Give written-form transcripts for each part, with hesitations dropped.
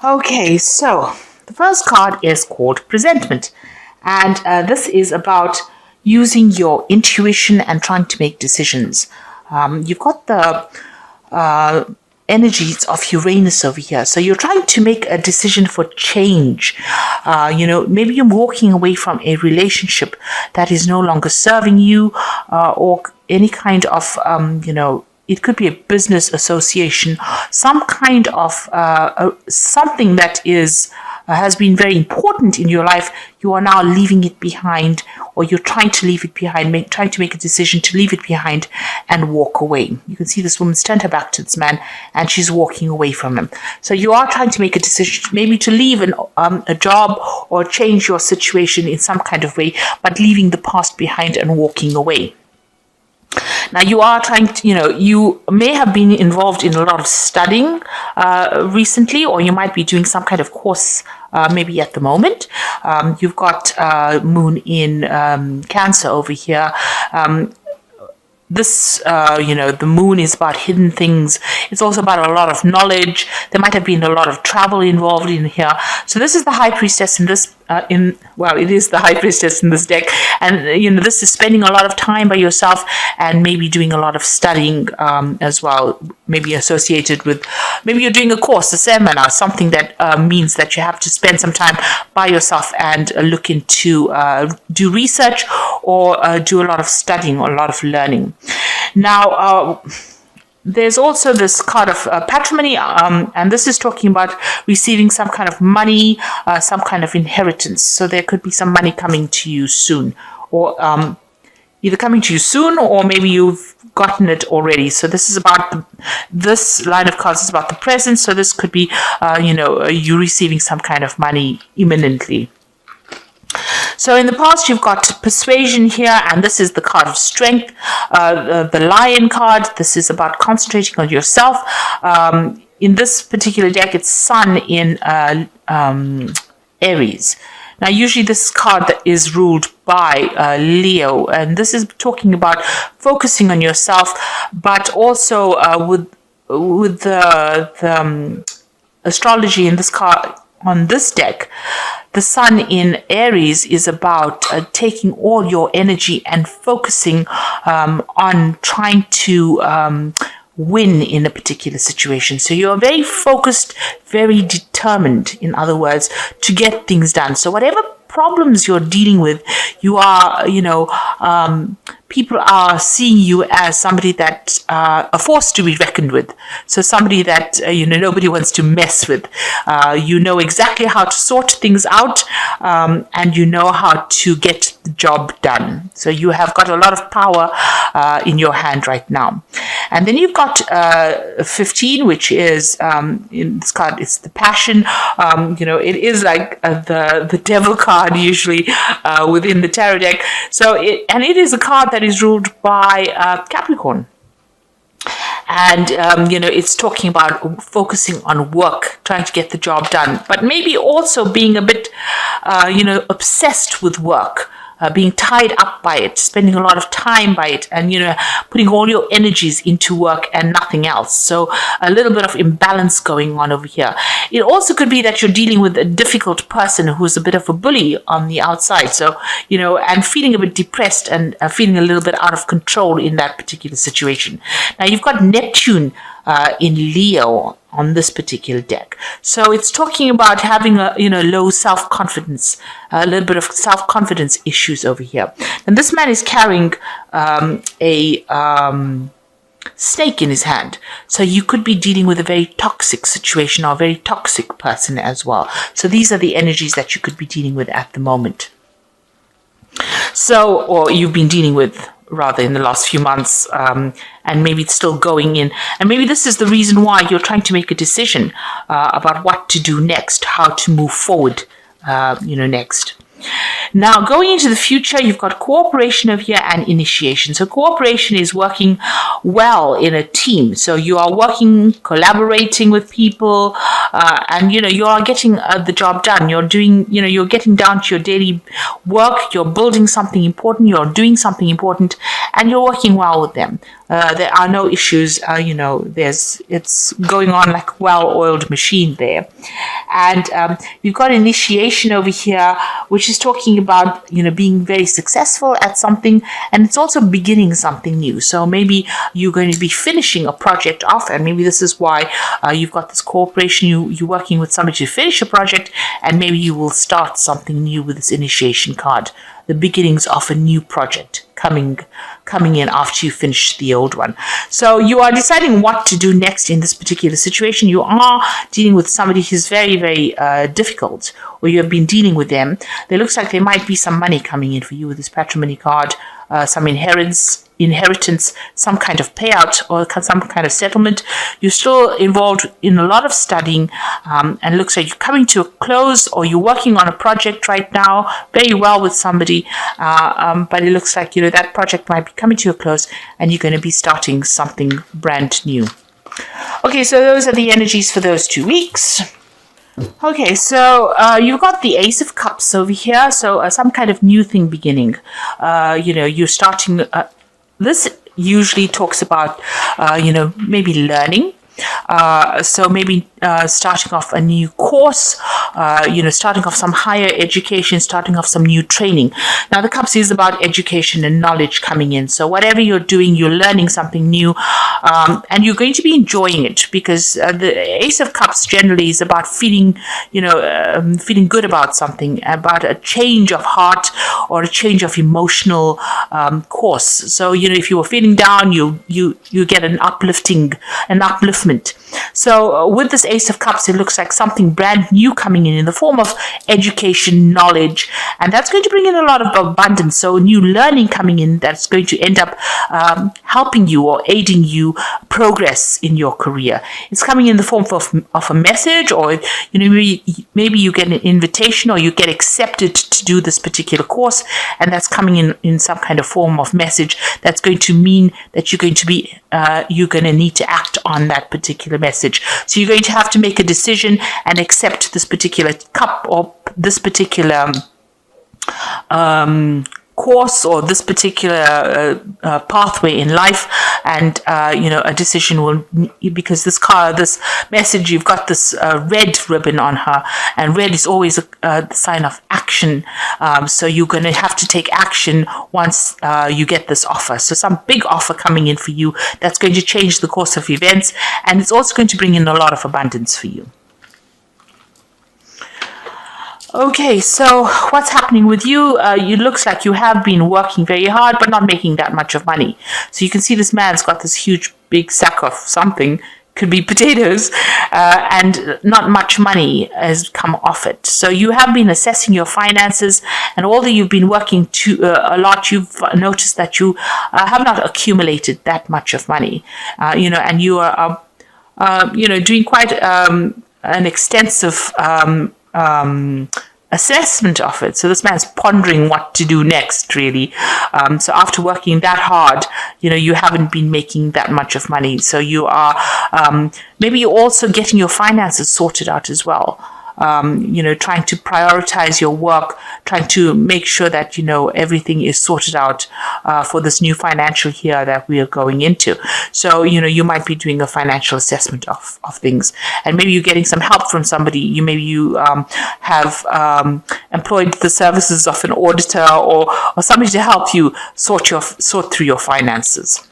Okay, so the first card is called Presentment. And this is about using your intuition and trying to make decisions. You've got the energies of Uranus over here. So you're trying to make a decision for change. Maybe you're walking away from a relationship that is no longer serving you, or any kind of, it could be a business association, some kind of something that is has been very important in your life. You are now leaving it behind, or you're trying to leave it behind, trying to make a decision to leave it behind and walk away. You can see this woman's turned her back to this man and she's walking away from him. So you are trying to make a decision, maybe to leave a job or change your situation in some kind of way, but leaving the past behind and walking away. Now you are trying to, you may have been involved in a lot of studying recently, or you might be doing some kind of course maybe at the moment. You've got Moon in Cancer over here. The moon is about hidden things. It's also about a lot of knowledge. There might have been a lot of travel involved in here. So this is the High Priestess in this, it is the High Priestess in this deck. And, this is spending a lot of time by yourself and maybe doing a lot of studying as well. Maybe associated with, maybe you're doing a course, a seminar, something that means that you have to spend some time by yourself and look into, do research or do a lot of studying or a lot of learning. Now, there's also this card of patrimony, and this is talking about receiving some kind of money, some kind of inheritance. So there could be some money coming to you soon, or either coming to you soon, or maybe you've gotten it already. So this is about this line of cards is about the present. So this could be, you receiving some kind of money imminently. So in the past, you've got Persuasion here, and this is the card of Strength, the Lion card. This is about concentrating on yourself. In this particular deck, it's Sun in Aries. Now, usually this card that is ruled by Leo, and this is talking about focusing on yourself, but also with the astrology in this card on this deck. The Sun in Aries is about taking all your energy and focusing on trying to win in a particular situation. So you're very focused, very determined, in other words, to get things done. So whatever problems you're dealing with, you are, people are seeing you as somebody that a force to be reckoned with. So somebody that nobody wants to mess with. You know exactly how to sort things out, and you know how to get the job done. So you have got a lot of power in your hand right now. And then you've got 15, which is in this card, it's the Passion. It is like the devil card usually within the tarot deck. So it is a card that is ruled by Capricorn. And, it's talking about focusing on work, trying to get the job done, but maybe also being a bit, obsessed with work. Being tied up by it, spending a lot of time by it, and putting all your energies into work and nothing else. So a little bit of imbalance going on over here. It also could be that you're dealing with a difficult person who's a bit of a bully on the outside. So and feeling a bit depressed and feeling a little bit out of control in that particular situation. Now you've got Neptune in Leo on this particular deck. So it's talking about having a low self-confidence, a little bit of self-confidence issues over here. And this man is carrying a snake in his hand. So you could be dealing with a very toxic situation or a very toxic person as well. So these are the energies that you could be dealing with at the moment. So, or you've been dealing with rather in the last few months, and maybe it's still going in. And maybe this is the reason why you're trying to make a decision about what to do next, how to move forward, next. Now, going into the future, you've got cooperation over here and initiation. So cooperation is working well in a team. So you are working, collaborating with people, and, you are getting the job done. You're doing, you're getting down to your daily work. You're building something important. You're doing something important, and you're working well with them. There are no issues, it's going on like a well-oiled machine there. And you've got initiation over here, which is talking about, being very successful at something, and it's also beginning something new. So maybe you're going to be finishing a project off, and maybe this is why you've got this cooperation. You're working with somebody to finish a project, and maybe you will start something new with this initiation card. The beginnings of a new project coming in after you finish the old one. So you are deciding what to do next in this particular situation. You are dealing with somebody who's very, very difficult, or you have been dealing with them. There looks like there might be some money coming in for you with this patrimony card, some inheritance, some kind of payout, or some kind of settlement. You're still involved in a lot of studying, and looks like you're coming to a close, or you're working on a project right now very well with somebody, but it looks like that project might be coming to a close, and you're going to be starting something brand new. Okay, so those are the energies for those 2 weeks. Okay, so you've got the Ace of Cups over here, so some kind of new thing beginning. You're starting. This usually talks about, maybe learning. So maybe starting off a new course, starting off some higher education, starting off some new training. Now, the Cups is about education and knowledge coming in. So whatever you're doing, you're learning something new, and you're going to be enjoying it, because the Ace of Cups generally is about feeling good about something, about a change of heart or a change of emotional course. So, if you were feeling down, you get an upliftment. So with this Ace of Cups, it looks like something brand new coming in the form of education, knowledge, and that's going to bring in a lot of abundance. So new learning coming in that's going to end up helping you or aiding you progress in your career. It's coming in the form of a message, or maybe you get an invitation, or you get accepted to do this particular course, and that's coming in some kind of form of message that's going to mean that you're going to need to act on that particular message. So you're going to have to make a decision and accept this particular cup, or this particular course, or this particular pathway in life, and a decision will, because this message, you've got this red ribbon on her, and red is always a sign of action. So you're going to have to take action once you get this offer. So some big offer coming in for you that's going to change the course of events, and it's also going to bring in a lot of abundance for you. Okay, so what's happening with you? It looks like you have been working very hard, but not making that much of money. So you can see this man's got this huge, big sack of something, could be potatoes, and not much money has come off it. So you have been assessing your finances, and although you've been working a lot, you've noticed that you have not accumulated that much of money, and you are, doing quite an extensive assessment of it. So this man's pondering what to do next, really. So after working that hard, you haven't been making that much of money. So you are, maybe you're also getting your finances sorted out as well. Trying to prioritize your work, trying to make sure that, everything is sorted out for this new financial year that we are going into. So, you might be doing a financial assessment of things, and maybe you're getting some help from somebody. You have employed the services of an auditor or somebody to help you sort through your finances.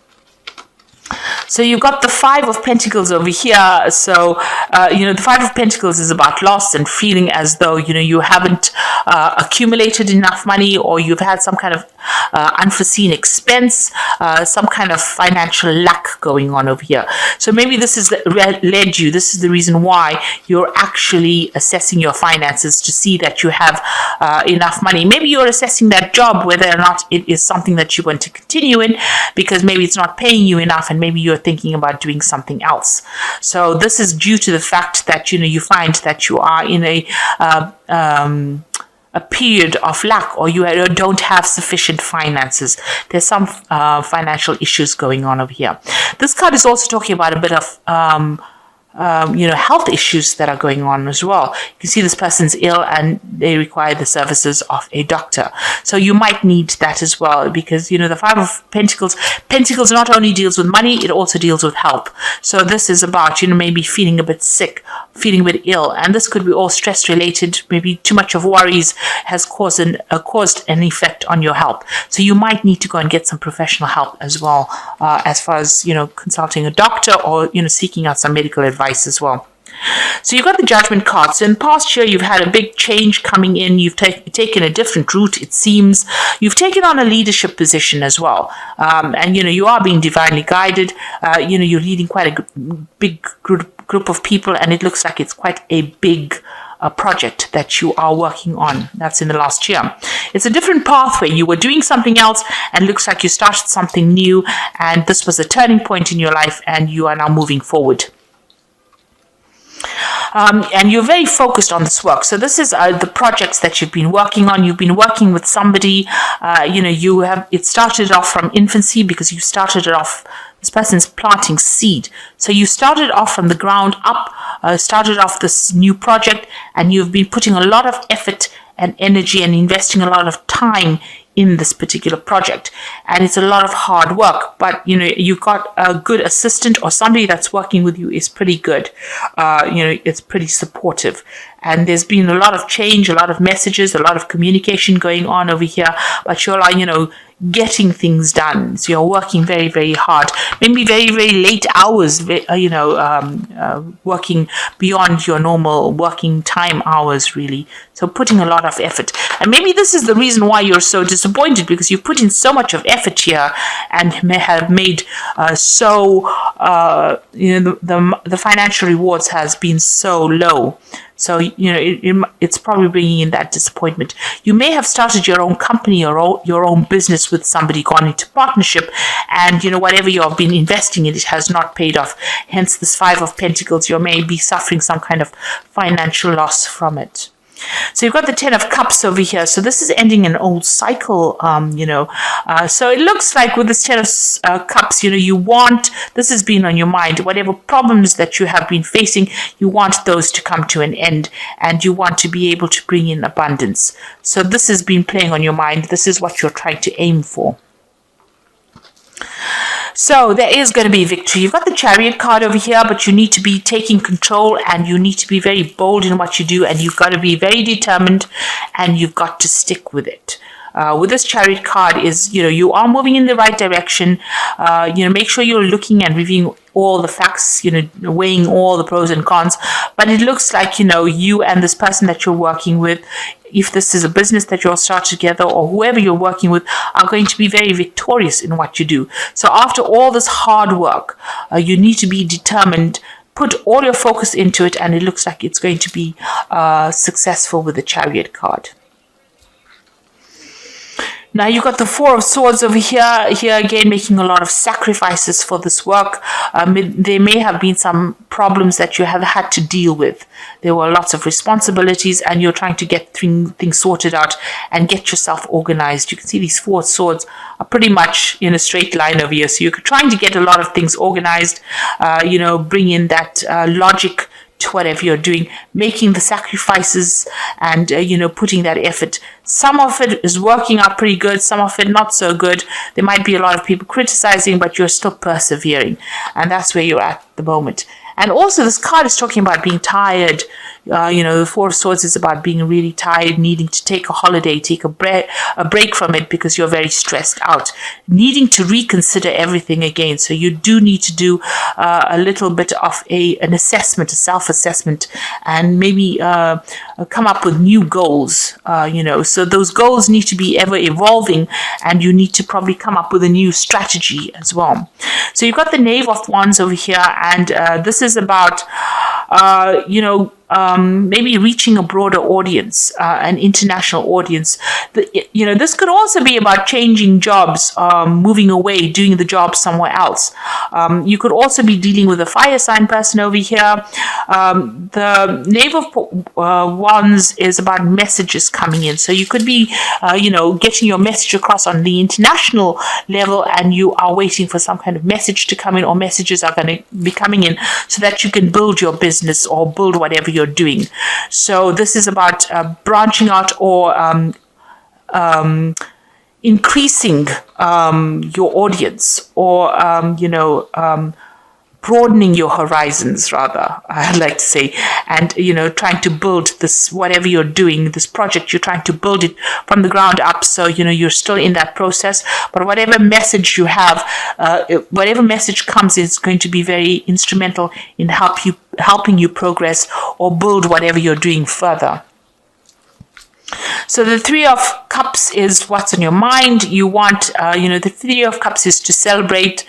So you've got the Five of Pentacles over here. So, the Five of Pentacles is about loss and feeling as though, you haven't accumulated enough money, or you've had some kind of unforeseen expense, some kind of financial lack going on over here. So maybe this is this is the reason why you're actually assessing your finances to see that you have enough money. Maybe you're assessing that job, whether or not it is something that you want to continue in, because maybe it's not paying you enough, and maybe you're thinking about doing something else. So this is due to the fact that, you find that you are in a period of lack, or you don't have sufficient finances. There's some financial issues going on over here. This card is also talking about a bit of health issues that are going on as well. You can see this person's ill and they require the services of a doctor. So you might need that as well, because, the Five of Pentacles not only deals with money, it also deals with help. So this is about, maybe feeling a bit sick, feeling a bit ill. And this could be all stress related. Maybe too much of worries has caused an effect on your health. So you might need to go and get some professional help as well, as far as, consulting a doctor or, seeking out some medical advice as well. So you've got the Judgment card. So in the past year, you've had a big change coming in. You've taken a different route, it seems. You've taken on a leadership position as well. And, you are being divinely guided. You're leading quite a big group of people, and it looks like it's quite a big project that you are working on. That's in the last year. It's a different pathway. You were doing something else and looks like you started something new, and this was a turning point in your life, and you are now moving forward. And you're very focused on this work. So this is the projects that you've been working on. You've been working with somebody. It started off from infancy, because you started it off. This person's planting seed. So you started off from the ground up, started off this new project, and you've been putting a lot of effort and energy and investing a lot of time in this particular project, and it's a lot of hard work, but you've got a good assistant or somebody that's working with you is pretty good. It's pretty supportive, and there's been a lot of change, a lot of messages, a lot of communication going on over here, but you're getting things done. So you're working very, very hard, maybe very, very late hours, working beyond your normal working time hours, really. So putting a lot of effort. And maybe this is the reason why you're so disappointed, because you've put in so much of effort here and may have made the financial rewards has been so low. So, it's probably bringing in that disappointment. You may have started your own company or your own business with somebody, gone into partnership, and, whatever you have been investing in, it has not paid off. Hence, this Five of Pentacles, you may be suffering some kind of financial loss from it. So you've got the Ten of Cups over here. So this is ending an old cycle, so it looks like with this Ten of Cups, this has been on your mind. Whatever problems that you have been facing, you want those to come to an end, and you want to be able to bring in abundance. So this has been playing on your mind. This is what you're trying to aim for. So there is going to be victory. You've got the Chariot card over here, but you need to be taking control, and you need to be very bold in what you do, and you've got to be very determined, and you've got to stick with it. With this Chariot card is, you are moving in the right direction. Make sure you're looking and reviewing all the facts, weighing all the pros and cons. But it looks like, you and this person that you're working with, if this is a business that you'll start together, or whoever you're working with, are going to be very victorious in what you do. So after all this hard work, you need to be determined, put all your focus into it, and it looks like it's going to be successful with the Chariot card. Now you've got the Four of Swords over here. Here again, making a lot of sacrifices for this work. There may have been some problems that you have had to deal with. There were lots of responsibilities, and you're trying to get things sorted out and get yourself organized. You can see these Four Swords are pretty much in a straight line over here. So you're trying to get a lot of things organized, bring in that logic to whatever you're doing, making the sacrifices and, putting that effort. Some of it is working out pretty good, some of it not so good. There might be a lot of people criticizing, but you're still persevering. And that's where you're at the moment. And also this card is talking about being tired. The Four of Swords is about being really tired, needing to take a holiday, take a break from it because you're very stressed out, needing to reconsider everything again. So you do need to do a little bit of an assessment, a self-assessment, and maybe come up with new goals. So those goals need to be ever evolving, and you need to probably come up with a new strategy as well. So you've got the Knave of Wands over here, and this is about maybe reaching a broader audience, an international audience. This could also be about changing jobs, moving away, doing the job somewhere else. You could also be dealing with a fire sign person over here. The Knave of Wands is about messages coming in. So you could be, getting your message across on the international level, and you are waiting for some kind of message to come in, or messages are going to be coming in so that you can build your business or build whatever you're doing. So this is about branching out, or increasing your audience, or broadening your horizons, rather, I'd like to say, and trying to build this, whatever you're doing, this project, you're trying to build it from the ground up. So you're still in that process, but whatever message you have, whatever message comes, is going to be very instrumental in helping you progress or build whatever you're doing further. So the Three of Cups is what's on your mind. You want, the Three of Cups is to celebrate.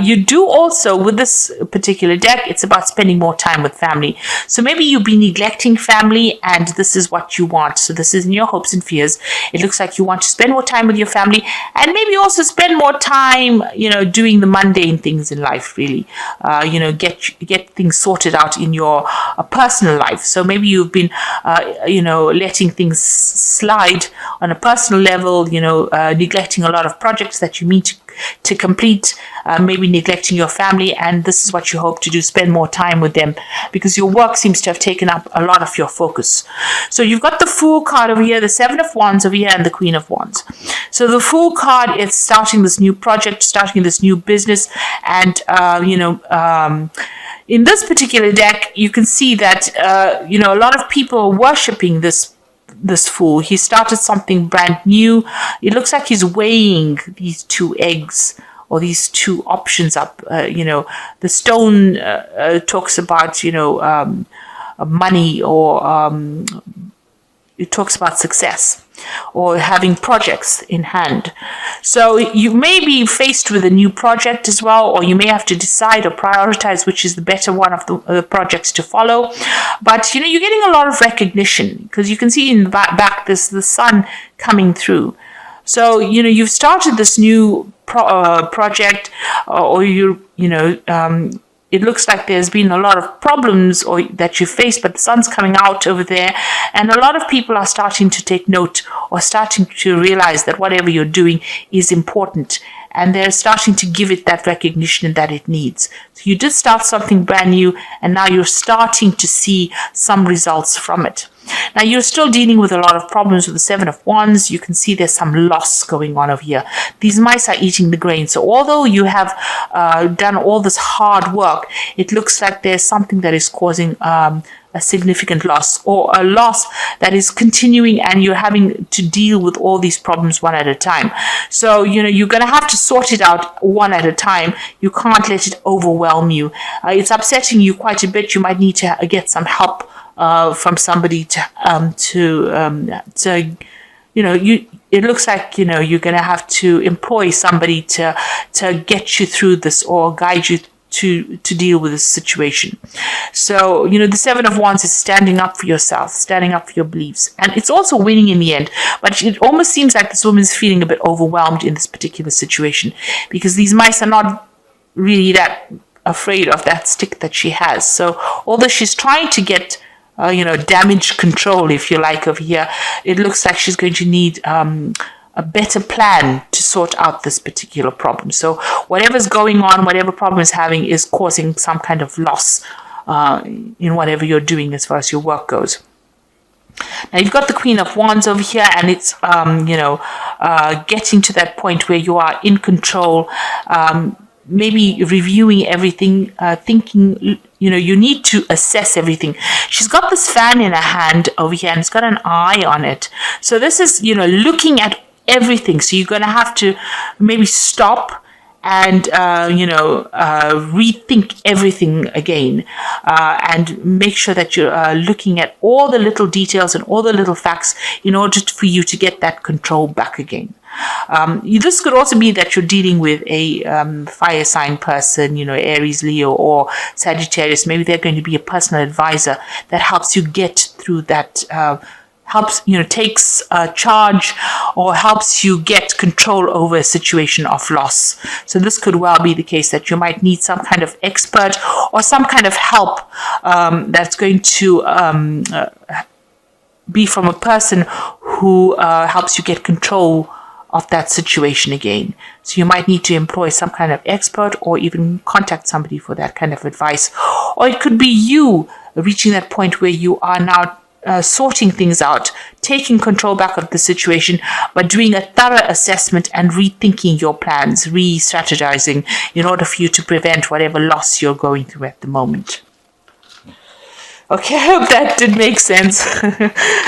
You do also, with this particular deck, it's about spending more time with family. So maybe you've been neglecting family, and this is what you want. So this is in your hopes and fears. It looks like you want to spend more time with your family, and maybe also spend more time, doing the mundane things in life, really. Get things sorted out in your personal life. So maybe you've been, letting things slide on a personal level, neglecting a lot of projects that you mean to complete, maybe neglecting your family, and this is what you hope to do, spend more time with them, because your work seems to have taken up a lot of your focus. So you've got the Fool card over here, the Seven of Wands over here, and the Queen of Wands. So the Fool card is starting this new project, starting this new business, and in this particular deck, you can see that a lot of people are worshipping this Fool. He started something brand new. It looks like he's weighing these two eggs, or these two options up. The stone talks about money, or it talks about success, or having projects in hand. So you may be faced with a new project as well, or you may have to decide or prioritize which is the better one of the projects to follow. But you're getting a lot of recognition, because you can see in the back the sun coming through. So you've started this new project, or it looks like there's been a lot of problems that you faced, but the sun's coming out over there, and a lot of people are starting to take note, or starting to realize that whatever you're doing is important, and they're starting to give it that recognition that it needs. So you did start something brand new, and now you're starting to see some results from it. Now, you're still dealing with a lot of problems with the Seven of Wands. You can see there's some loss going on over here. These mice are eating the grain. So although you have done all this hard work, it looks like there's something that is causing a significant loss, or a loss that is continuing, and you're having to deal with all these problems one at a time. So, you're going to have to sort it out one at a time. You can't let it overwhelm you. It's upsetting you quite a bit. You might need to get some help from somebody it looks like you're going to have to employ somebody to get you through this, or guide you to deal with this situation. So the Seven of Wands is standing up for yourself, standing up for your beliefs, and it's also winning in the end. But it almost seems like this woman's feeling a bit overwhelmed in this particular situation, because these mice are not really that afraid of that stick that she has. So although she's trying to get damage control, if you like, over here, it looks like she's going to need a better plan to sort out this particular problem. So whatever's going on, whatever problem is having, is causing some kind of loss in whatever you're doing as far as your work goes. Now you've got the Queen of Wands over here, and it's getting to that point where you are in control, maybe reviewing everything, thinking, you need to assess everything. She's got this fan in her hand over here, and it's got an eye on it. So this is, looking at everything. So you're going to have to maybe stop and, rethink everything again, and make sure that you're looking at all the little details and all the little facts in order for you to get that control back again. This could also be that you're dealing with a fire sign person, Aries, Leo, or Sagittarius. Maybe they're going to be a personal advisor that helps you get through that, takes charge or helps you get control over a situation of loss. So this could well be the case that you might need some kind of expert or some kind of help that's going to be from a person who helps you get control of that situation again. So you might need to employ some kind of expert or even contact somebody for that kind of advice. Or it could be you reaching that point where you are now sorting things out, taking control back of the situation, but doing a thorough assessment and rethinking your plans, re-strategizing in order for you to prevent whatever loss you're going through at the moment. Okay, I hope that did make sense.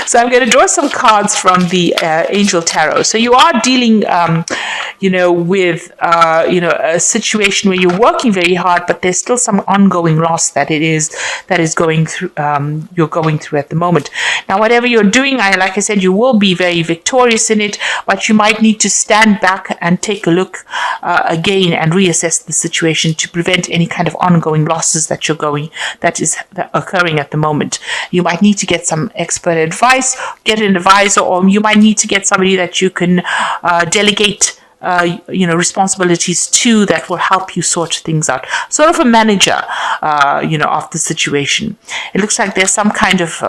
So I'm going to draw some cards from the Angel Tarot. So you are dealing, with, a situation where you're working very hard, but there's still some ongoing loss that is going through, you're going through at the moment. Now, whatever you're doing, like I said, you will be very victorious in it, but you might need to stand back and take a look again and reassess the situation to prevent any kind of ongoing losses that is occurring at the moment. You might need to get some expert advice, get an advisor, or you might need to get somebody that you can delegate responsibilities to that will help you sort things out. Sort of a manager, of the situation. It looks like there's some kind of,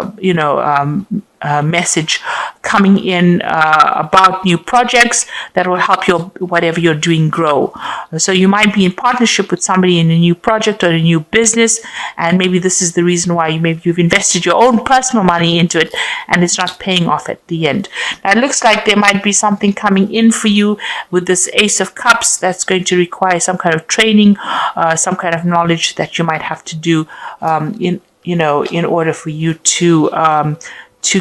message coming in about new projects that will help whatever you're doing grow. So you might be in partnership with somebody in a new project or a new business, and maybe this is the reason why you've invested your own personal money into it and it's not paying off at the end. Now it looks like there might be something coming in for you with this Ace of Cups that's going to require some kind of training, some kind of knowledge that you might have to do in order for you to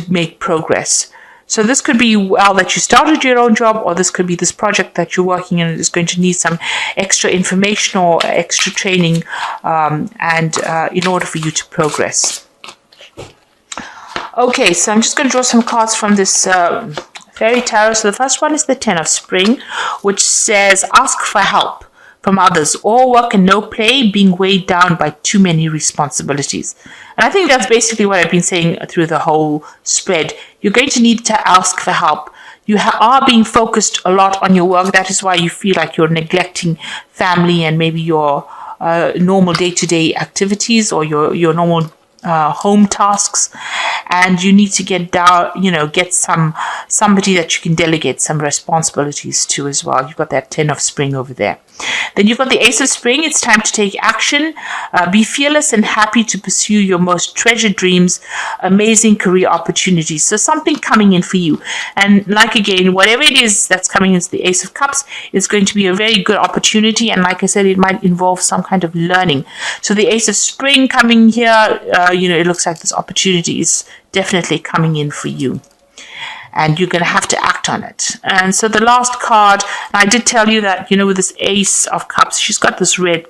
make progress. So this could be that you started your own job, or this could be this project that you're working in is going to need some extra information or extra training in order for you to progress. Okay, so I'm just going to draw some cards from this Fairy Tarot. So the first one is the Ten of Spring, which says ask for help from others, all work and no play, being weighed down by too many responsibilities. And I think that's basically what I've been saying through the whole spread. You're going to need to ask for help. You are being focused a lot on your work. That is why you feel like you're neglecting family and maybe your normal day-to-day activities or your normal home tasks, and you need to get somebody that you can delegate some responsibilities to as well. You've got that Ten of Spring over there. Then you've got the Ace of Spring. It's time to take action. Be fearless and happy to pursue your most treasured dreams, amazing career opportunities. So something coming in for you. And like again, whatever it is that's coming into the Ace of Cups is going to be a very good opportunity. And like I said, it might involve some kind of learning. So the Ace of Spring coming here, it looks like this opportunity is definitely coming in for you. And you're going to have to act on it. And so the last card, I did tell you that, with this Ace of Cups, she's got this red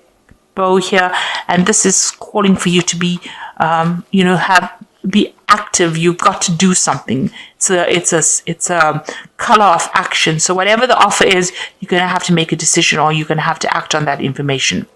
bow here, and this is calling for you to be, be active. You've got to do something. It's a color of action. So whatever the offer is, you're going to have to make a decision, or you're going to have to act on that information.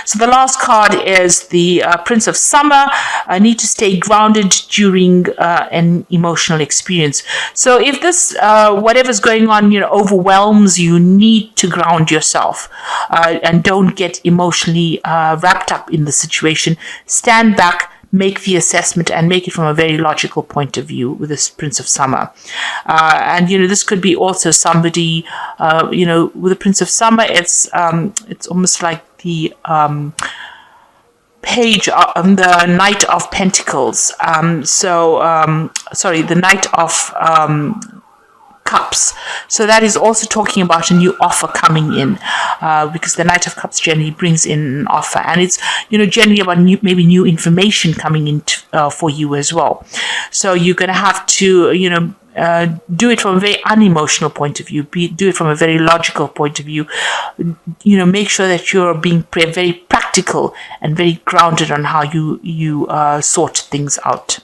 So the last card is the Prince of Summer. I need to stay grounded during an emotional experience. So if this, whatever's going on, overwhelms you, need to ground yourself and don't get emotionally wrapped up in the situation. Stand back, make the assessment, and make it from a very logical point of view with this Prince of Summer. And this could be also somebody, with the Prince of Summer, it's almost like the page on the Knight of Pentacles. The Knight of Cups. So that is also talking about a new offer coming in, because the Knight of Cups generally brings in an offer, and it's generally about new information coming in for you as well. So you're going to have to do it from a very unemotional point of view. Do it from a very logical point of view. Make sure that you're being very practical and very grounded on how you sort things out.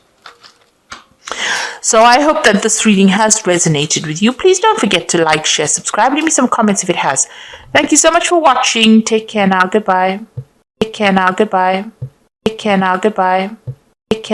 So I hope that this reading has resonated with you. Please don't forget to like, share, subscribe. Leave me some comments if it has. Thank you so much for watching. Take care now. Goodbye. Take care now. Goodbye. Take care now. Goodbye. Take care.